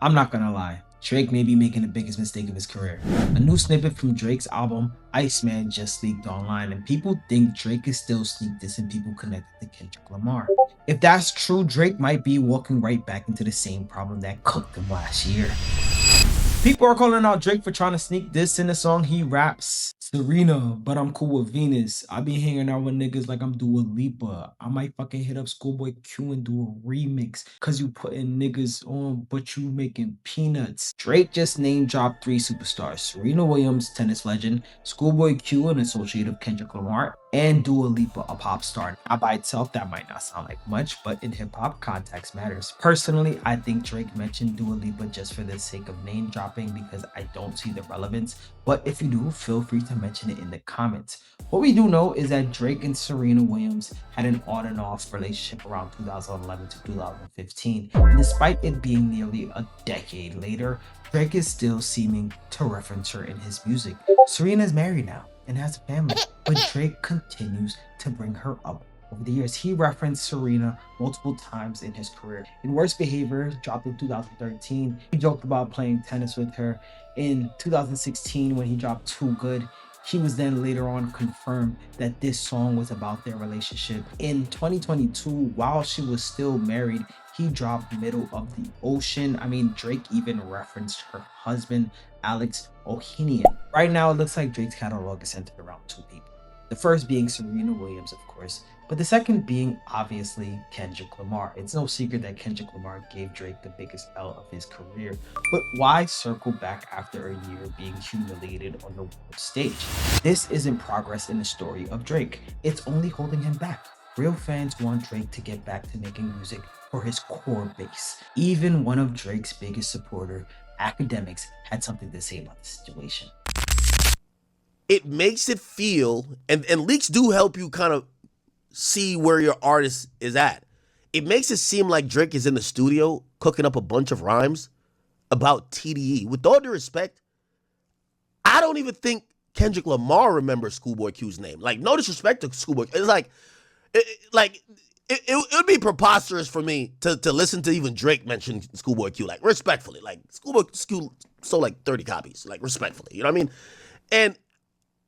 I'm not gonna lie, Drake may be making the biggest mistake of his career. A new snippet from Drake's album, ICEMAN, just leaked online, and people think Drake is still sneak dissing people connected to Kendrick Lamar. If that's true, Drake might be walking right back into the same problem that cooked him last year. People are calling out Drake for trying to sneak this in the song he raps. Serena, but I'm cool with Venus. I be hanging out with niggas like I'm Dua Lipa. I might fucking hit up ScHoolboy Q and do a remix. Cause you putting niggas on, but you making peanuts. Drake just name dropped 3 superstars. Serena Williams, tennis legend, ScHoolboy Q, an associate of Kendrick Lamar, and Dua Lipa, a pop star. Now by itself, that might not sound like much, but in hip hop, context matters. Personally, I think Drake mentioned Dua Lipa just for the sake of name dropping because I don't see the relevance. But if you do, feel free to mention it in the comments. What we do know is that Drake and Serena Williams had an on and off relationship around 2011 to 2015. And despite it being nearly a decade later, Drake is still seeming to reference her in his music. Serena's married now and has a family, but Drake continues to bring her up. Over the years, he referenced Serena multiple times in his career. In Worst Behavior, dropped in 2013, he joked about playing tennis with her. In 2016, when he dropped Too Good, he was then later on confirmed that this song was about their relationship. In 2022, while she was still married, he dropped Middle of the Ocean. I mean, Drake even referenced her husband, Alex Ohanian. Right now, it looks like Drake's catalog is centered around 2 people. The first being Serena Williams, of course, but the second being obviously Kendrick Lamar. It's no secret that Kendrick Lamar gave Drake the biggest L of his career, but why circle back after a year being humiliated on the world stage? This isn't progress in the story of Drake. It's only holding him back. Real fans want Drake to get back to making music for his core base. Even one of Drake's biggest supporter, academics, had something to say about the situation. It makes it feel, and leaks do help you kind of see where your artist is at. It makes it seem like Drake is in the studio cooking up a bunch of rhymes about TDE. With all due respect, I don't even think Kendrick Lamar remembers ScHoolboy Q's name. Like, no disrespect to ScHoolboy. It's like, it would be preposterous for me to listen to even Drake mention ScHoolboy Q. Like, respectfully. Like, ScHoolboy Q sold like 30 copies. Like, respectfully. You know what I mean? And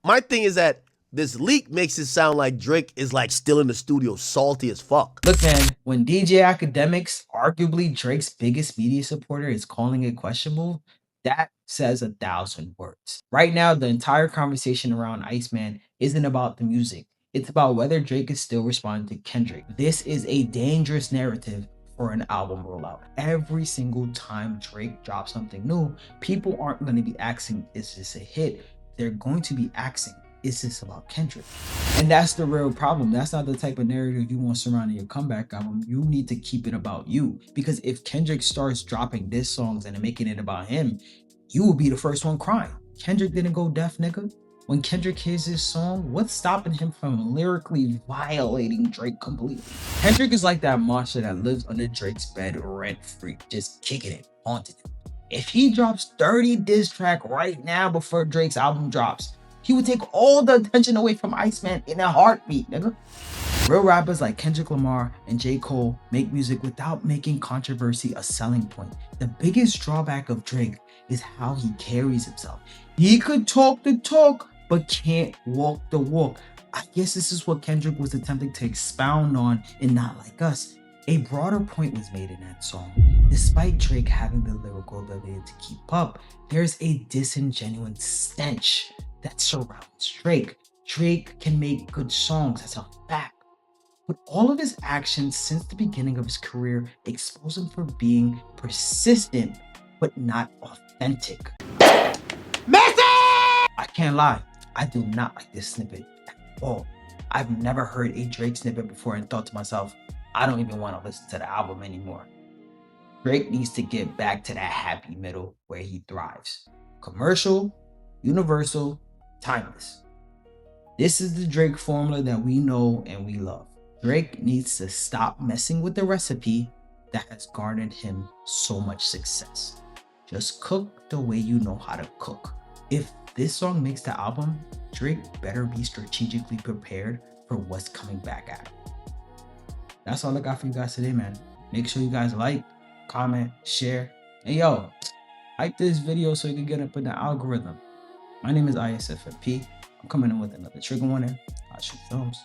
my thing is that this leak makes it sound like Drake is like still in the studio salty as fuck. Look, man, when DJ Academics, arguably Drake's biggest media supporter, is calling it questionable, that says 1,000 words. Right now, the entire conversation around Iceman isn't about the music. It's about whether Drake is still responding to Kendrick. This is a dangerous narrative for an album rollout. Every single time Drake drops something new, people aren't going to be asking, is this a hit? They're going to be asking, is this about Kendrick? And that's the real problem. That's not the type of narrative you want surrounding your comeback album. You need to keep it about you. Because if Kendrick starts dropping diss songs and making it about him, you will be the first one crying. Kendrick didn't go deaf, nigga. When Kendrick hears this song, what's stopping him from lyrically violating Drake completely? Kendrick is like that monster that lives under Drake's bed rent-free, just kicking it, haunting him. If he drops 30 diss track right now before Drake's album drops, he would take all the attention away from Iceman in a heartbeat, nigga. Real rappers like Kendrick Lamar and J. Cole make music without making controversy a selling point. The biggest drawback of Drake is how he carries himself. He could talk the talk, but can't walk the walk. I guess this is what Kendrick was attempting to expound on in Not Like Us. A broader point was made in that song. Despite Drake having the lyrical ability to keep up, there's a disingenuous stench that surrounds Drake. Drake can make good songs, that's a fact. But all of his actions since the beginning of his career expose him for being persistent, but not authentic. Messi! I can't lie, I do not like this snippet at all. I've never heard a Drake snippet before and thought to myself, I don't even want to listen to the album anymore. Drake needs to get back to that happy middle where he thrives. Commercial, universal, timeless. This is the Drake formula that we know and we love. Drake needs to stop messing with the recipe that has garnered him so much success. Just cook the way you know how to cook. If this song makes the album, Drake better be strategically prepared for what's coming back at him. That's all I got for you guys today, man. Make sure you guys like, comment, share, Hey yo, like this video so you can get up in the algorithm. My name is ISFFP. I'm coming in with another trigger warning. I shoot films.